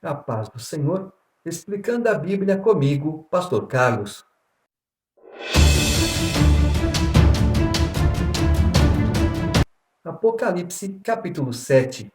A paz do Senhor, explicando a Bíblia comigo, Pastor Carlos. Apocalipse, capítulo 7.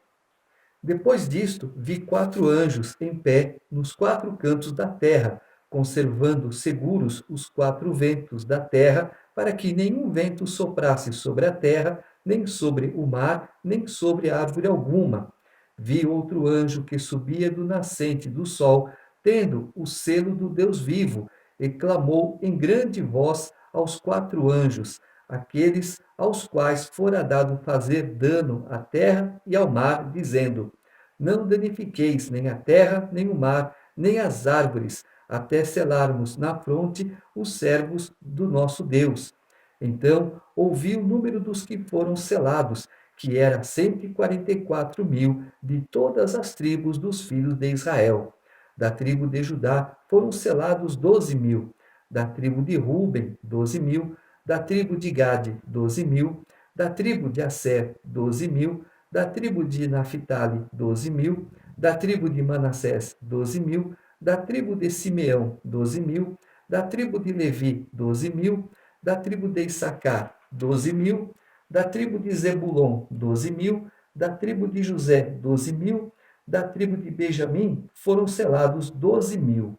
Depois disto, vi 4 anjos em pé nos 4 cantos da terra, conservando seguros os 4 ventos da terra, para que nenhum vento soprasse sobre a terra, nem sobre o mar, nem sobre árvore alguma. Vi outro anjo que subia do nascente do sol, tendo o selo do Deus vivo, e clamou em grande voz aos 4 anjos, aqueles aos quais fora dado fazer dano à terra e ao mar, dizendo: Não danifiqueis nem a terra, nem o mar, nem as árvores, até selarmos na fronte os servos do nosso Deus. Então ouvi o número dos que foram selados, que era 144.000 de todas as tribos dos filhos de Israel. Da tribo de Judá foram selados 12.000, da tribo de Ruben, 12.000, da tribo de Gade, 12.000, da tribo de Asser, 12.000, da tribo de Naphtali, 12.000, da tribo de Manassés, 12.000, da tribo de Simeão, 12.000, da tribo de Levi, 12.000, da tribo de Issacar, 12.000, da tribo de Zebulon, 12.000, da tribo de José, 12.000, da tribo de Benjamim foram selados 12.000.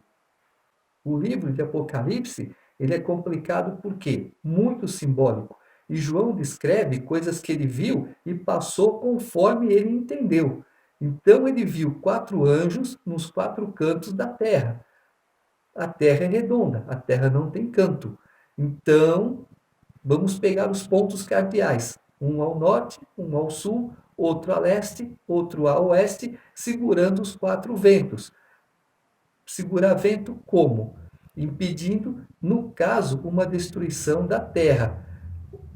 O livro de Apocalipse, ele é complicado porque muito simbólico. E João descreve coisas que ele viu e passou conforme ele entendeu. Então ele viu 4 anjos nos 4 cantos da terra. A terra é redonda, a terra não tem canto. Então, vamos pegar os pontos cardeais. Um ao norte, um ao sul, outro a leste, outro a oeste, segurando os 4 ventos. Segurar vento como? Impedindo, no caso, uma destruição da terra.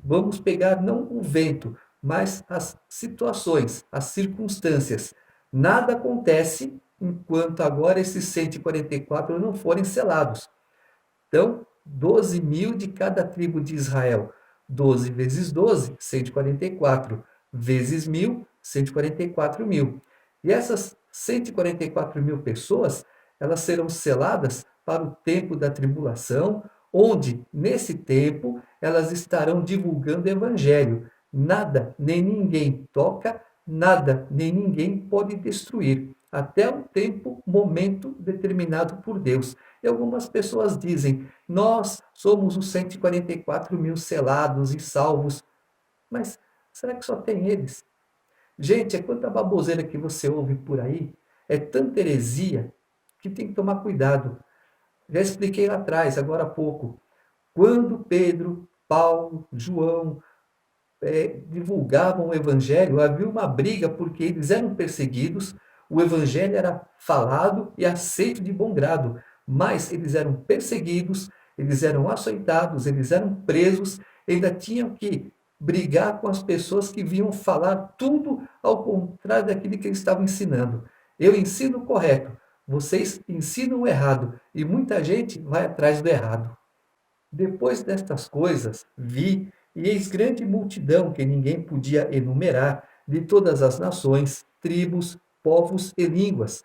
Vamos pegar não o vento, mas as situações, as circunstâncias. Nada acontece enquanto agora esses 144 não forem selados. Então, 12.000 de cada tribo de Israel. 12 vezes 12, 144. Vezes 1.000, 144.000. E essas 144.000 pessoas, elas serão seladas para o tempo da tribulação, onde, nesse tempo, elas estarão divulgando o evangelho. Nada nem ninguém toca, nada nem ninguém pode destruir, até um tempo, momento determinado por Deus. E algumas pessoas dizem: nós somos os 144.000 selados e salvos. Mas será que só tem eles? Gente, é quanta baboseira que você ouve por aí, é tanta heresia, que tem que tomar cuidado. Já expliquei lá atrás, agora há pouco. Quando Pedro, Paulo, João divulgavam o evangelho, havia uma briga porque eles eram perseguidos, o evangelho era falado e aceito de bom grado, mas eles eram perseguidos, eles eram açoitados, eles eram presos, ainda tinham que brigar com as pessoas que vinham falar tudo ao contrário daquilo que eles estavam ensinando. Eu ensino o correto, vocês ensinam o errado, e muita gente vai atrás do errado. Depois destas coisas, vi, e eis grande multidão que ninguém podia enumerar, de todas as nações, tribos, povos e línguas,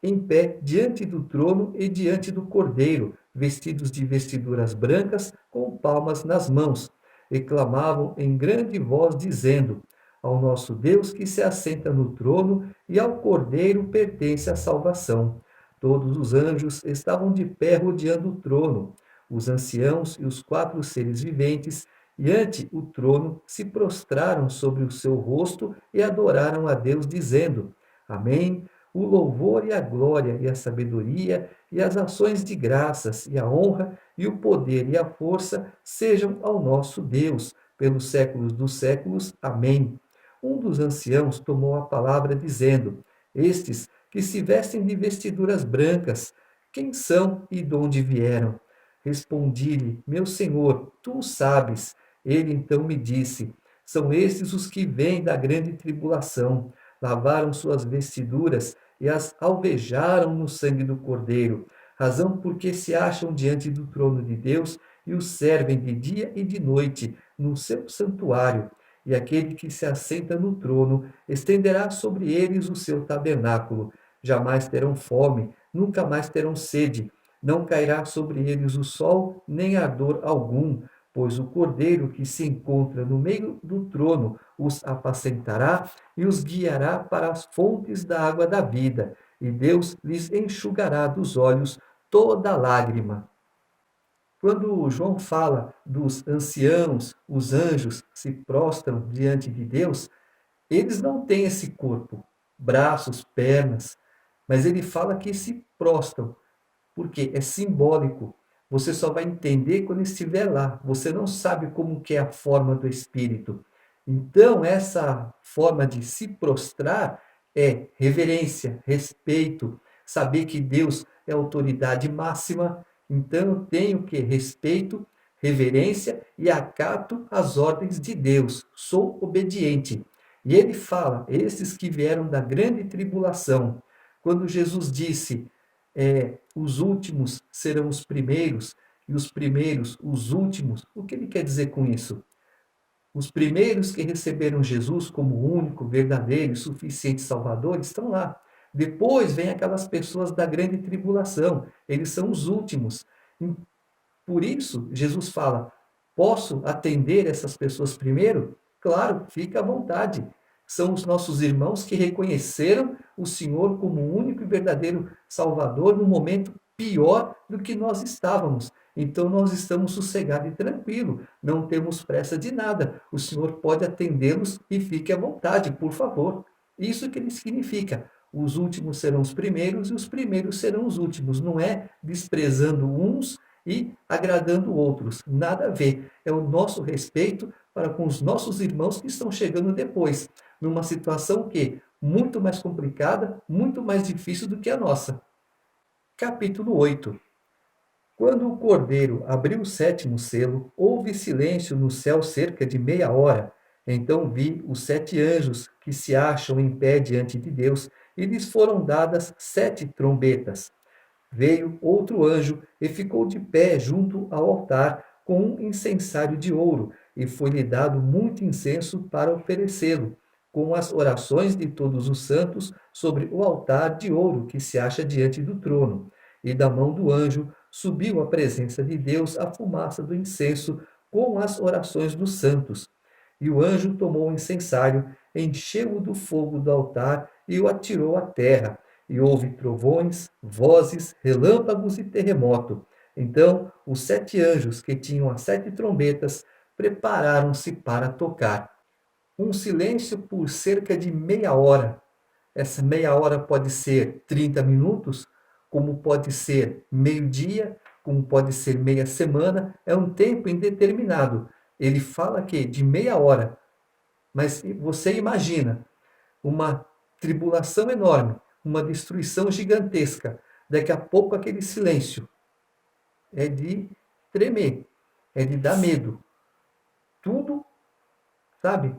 em pé diante do trono e diante do Cordeiro, vestidos de vestiduras brancas, com palmas nas mãos, e clamavam em grande voz, dizendo: Ao nosso Deus que se assenta no trono e ao Cordeiro pertence a salvação. Todos os anjos estavam de pé rodeando o trono, os anciãos e os 4 seres viventes, e ante o trono se prostraram sobre o seu rosto e adoraram a Deus, dizendo: Amém. O louvor e a glória e a sabedoria e as ações de graças e a honra e o poder e a força sejam ao nosso Deus, pelos séculos dos séculos. Amém. Um dos anciãos tomou a palavra, dizendo: Estes que se vestem de vestiduras brancas, quem são e de onde vieram? Respondi-lhe: Meu senhor, tu o sabes. Ele então me disse: São estes os que vêm da grande tribulação. Lavaram suas vestiduras e as alvejaram no sangue do Cordeiro, razão porque se acham diante do trono de Deus e o servem de dia e de noite no seu santuário. E aquele que se assenta no trono estenderá sobre eles o seu tabernáculo. jamais terão fome, nunca mais terão sede. Não cairá sobre eles o sol, nem ardor algum, pois o Cordeiro que se encontra no meio do trono os apacentará e os guiará para as fontes da água da vida, e Deus lhes enxugará dos olhos toda lágrima. Quando João fala dos anciãos, os anjos se prostram diante de Deus, eles não têm esse corpo, braços, pernas, mas ele fala que se prostram, porque é simbólico. Você só vai entender quando estiver lá. Você não sabe como que é a forma do espírito. Então, essa forma de se prostrar é reverência, respeito, saber que Deus é a autoridade máxima. Então, eu tenho que respeito, reverência e acato as ordens de Deus. Sou obediente. E ele fala, esses que vieram da grande tribulação. Quando Jesus disse, os últimos serão os primeiros e os primeiros os últimos, o que ele quer dizer com isso? Os primeiros que receberam Jesus como único, verdadeiro e suficiente Salvador estão lá. Depois vem aquelas pessoas da grande tribulação, eles são os últimos. Por isso, Jesus fala: posso atender essas pessoas primeiro? Claro, fica à vontade. São os nossos irmãos que reconheceram o Senhor como o único e verdadeiro Salvador no momento pior do que nós estávamos. Então nós estamos sossegados e tranquilos, não temos pressa de nada. O Senhor pode atendê-los e fique à vontade, por favor. Isso que ele significa. Os últimos serão os primeiros e os primeiros serão os últimos. Não é desprezando uns e agradando outros. Nada a ver. É o nosso respeito para com os nossos irmãos que estão chegando depois, numa situação que muito mais complicada, muito mais difícil do que a nossa. Capítulo 8. Quando o cordeiro abriu o sétimo selo, houve silêncio no céu cerca de meia hora. Então vi os 7 anjos que se acham em pé diante de Deus, e lhes foram dadas 7 trombetas. Veio outro anjo e ficou de pé junto ao altar com um incensário de ouro, e foi-lhe dado muito incenso para oferecê-lo, com as orações de todos os santos sobre o altar de ouro que se acha diante do trono. E da mão do anjo subiu à presença de Deus a fumaça do incenso com as orações dos santos. E o anjo tomou o incensário, encheu-o do fogo do altar e o atirou à terra. E houve trovões, vozes, relâmpagos e terremoto. Então os 7 anjos que tinham as 7 trombetas prepararam-se para tocar. Um silêncio por cerca de meia hora. Essa meia hora pode ser 30 minutos, como pode ser meio-dia, como pode ser meia semana, é um tempo indeterminado. Ele fala que de meia hora, mas você imagina uma tribulação enorme, uma destruição gigantesca. Daqui a pouco aquele silêncio é de tremer, é de dar medo. Tudo, sabe?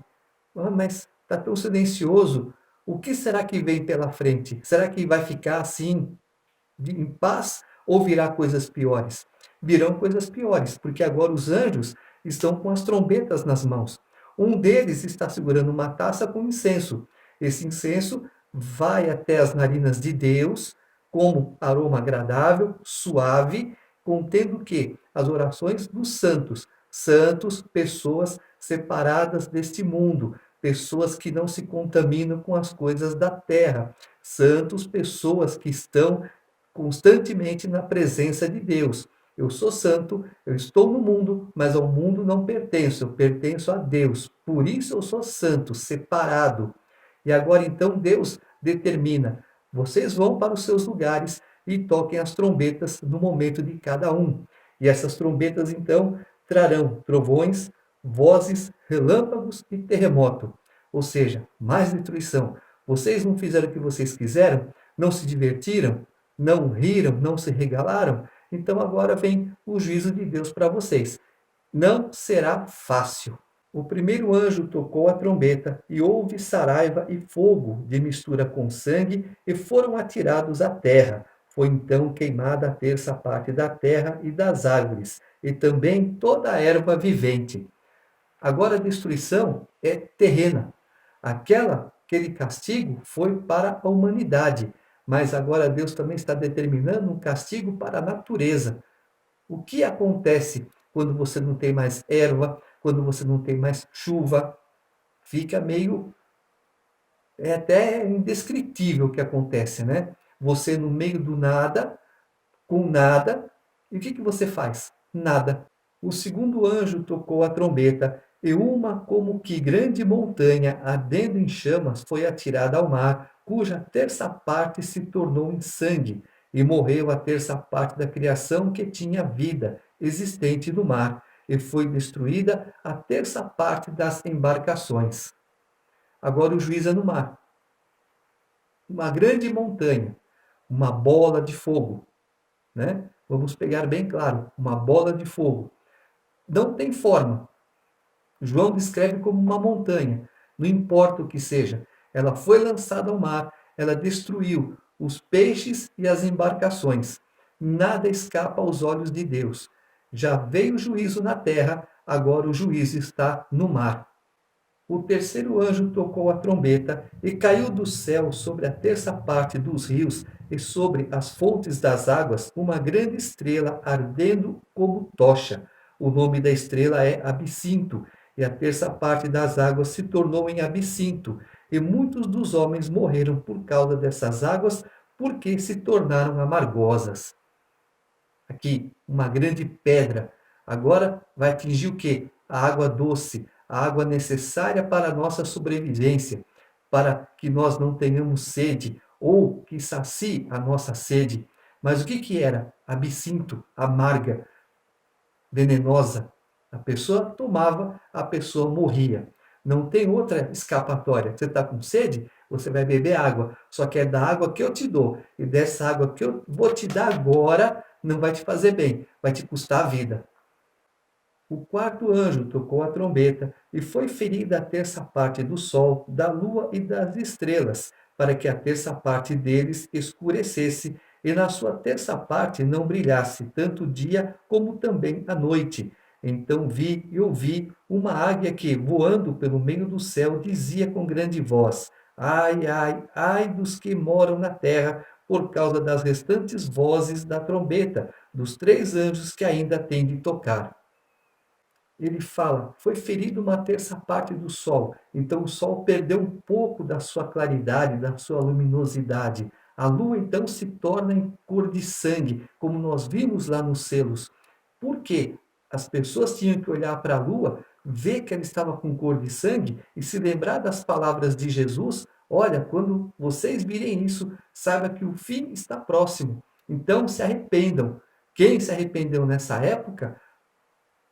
Mas está tão silencioso. O que será que vem pela frente? Será que vai ficar assim, em paz, ou virá coisas piores? Virão coisas piores, porque agora os anjos estão com as trombetas nas mãos. Um deles está segurando uma taça com incenso. Esse incenso vai até as narinas de Deus, como aroma agradável, suave, contendo o quê? As orações dos santos. Santos, pessoas separadas deste mundo, pessoas que não se contaminam com as coisas da terra. Santos, pessoas que estão constantemente na presença de Deus. Eu sou santo, eu estou no mundo, mas ao mundo não pertenço, eu pertenço a Deus. Por isso eu sou santo, separado. E agora então Deus determina: vocês vão para os seus lugares e toquem as trombetas no momento de cada um. E essas trombetas então trarão trovões, vozes, relâmpagos e terremoto. Ou seja, mais destruição. Vocês não fizeram o que vocês quiseram? Não se divertiram? Não riram? Não se regalaram? Então agora vem o juízo de Deus para vocês. Não será fácil. O primeiro anjo tocou a trombeta, e houve saraiva e fogo de mistura com sangue, e foram atirados à terra. Foi então queimada a terça parte da terra e das árvores, e também toda a erva vivente. Agora a destruição é terrena. Aquele castigo foi para a humanidade. mas agora Deus também está determinando um castigo para a natureza. O que acontece quando você não tem mais erva, quando você não tem mais chuva? Fica meio, é até indescritível o que acontece, né? Você no meio do nada, com nada, e o que você faz? Nada. O segundo anjo tocou a trombeta, e uma como que grande montanha, ardendo em chamas, foi atirada ao mar, cuja terça parte se tornou em sangue, e morreu a terça parte da criação que tinha vida, existente no mar, e foi destruída a terça parte das embarcações. Agora o juiz é no mar. Uma grande montanha, uma bola de fogo, né? Vamos pegar bem claro, uma bola de fogo. Não tem forma. João descreve como uma montanha. Não importa o que seja. Ela foi lançada ao mar, ela destruiu os peixes e as embarcações. Nada escapa aos olhos de Deus. Já veio o juízo na terra, agora o juízo está no mar. O terceiro anjo tocou a trombeta e caiu do céu sobre a terça parte dos rios e sobre as fontes das águas uma grande estrela ardendo como tocha. O nome da estrela é Absinto, e a terça parte das águas se tornou em absinto, e muitos dos homens morreram por causa dessas águas, porque se tornaram amargosas. Aqui, uma grande pedra. Agora vai atingir o quê? A água doce, a água necessária para a nossa sobrevivência, para que nós não tenhamos sede ou que sacie a nossa sede. Mas o que que era? Absinto, amarga, venenosa. A pessoa tomava, a pessoa morria. Não tem outra escapatória. Você está com sede? Você vai beber água. Só que é da água que eu te dou. E dessa água que eu vou te dar agora, não vai te fazer bem. Vai te custar a vida. O quarto anjo tocou a trombeta e foi ferida a terça parte do sol, da lua e das estrelas, para que a terça parte deles escurecesse, e na sua terça parte não brilhasse tanto o dia como também a noite. Então vi e ouvi uma águia que, voando pelo meio do céu, dizia com grande voz: Ai, ai, ai dos que moram na terra, por causa das restantes vozes da trombeta, dos três anjos que ainda têm de tocar. Ele fala, foi ferido uma terça parte do sol, então o sol perdeu um pouco da sua claridade, da sua luminosidade. A lua então se torna em cor de sangue, como nós vimos lá nos selos. Por quê? As pessoas tinham que olhar para a lua, ver que ela estava com cor de sangue e se lembrar das palavras de Jesus. Olha, quando vocês virem isso, saiba que o fim está próximo. Então se arrependam. Quem se arrependeu nessa época,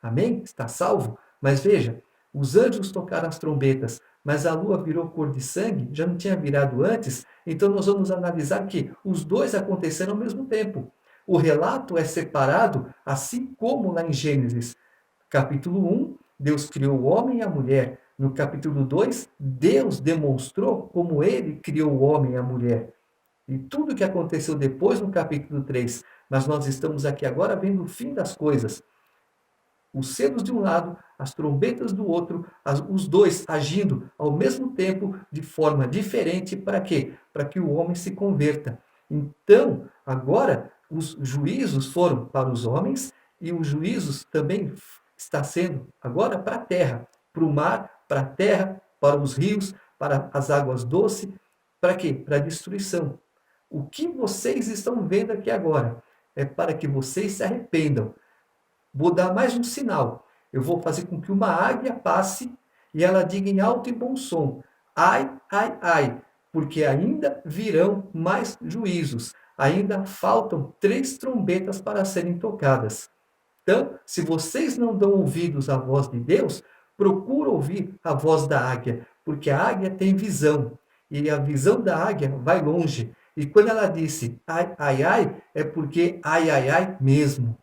amém? Está salvo? Mas veja, os anjos tocaram as trombetas, mas a lua virou cor de sangue, já não tinha virado antes, então nós vamos analisar que os dois aconteceram ao mesmo tempo. O relato é separado, assim como lá em Gênesis, capítulo 1, Deus criou o homem e a mulher. No capítulo 2, Deus demonstrou como ele criou o homem e a mulher. E tudo o que aconteceu depois no capítulo 3. Mas nós estamos aqui agora vendo o fim das coisas, os selos de um lado, as trombetas do outro, os dois agindo ao mesmo tempo, de forma diferente, para quê? Para que o homem se converta. Então, agora, os juízos foram para os homens e os juízos também está sendo agora para a terra, para o mar, para a terra, para os rios, para as águas doces, para quê? Para a destruição. O que vocês estão vendo aqui agora é para que vocês se arrependam. Vou dar mais um sinal. Eu vou fazer com que uma águia passe e ela diga em alto e bom som: ai, ai, ai, porque ainda virão mais juízos. Ainda faltam 3 trombetas para serem tocadas. Então, se vocês não dão ouvidos à voz de Deus, procura ouvir a voz da águia, porque a águia tem visão. E a visão da águia vai longe. E quando ela disse ai, ai, ai, é porque ai, ai, ai mesmo.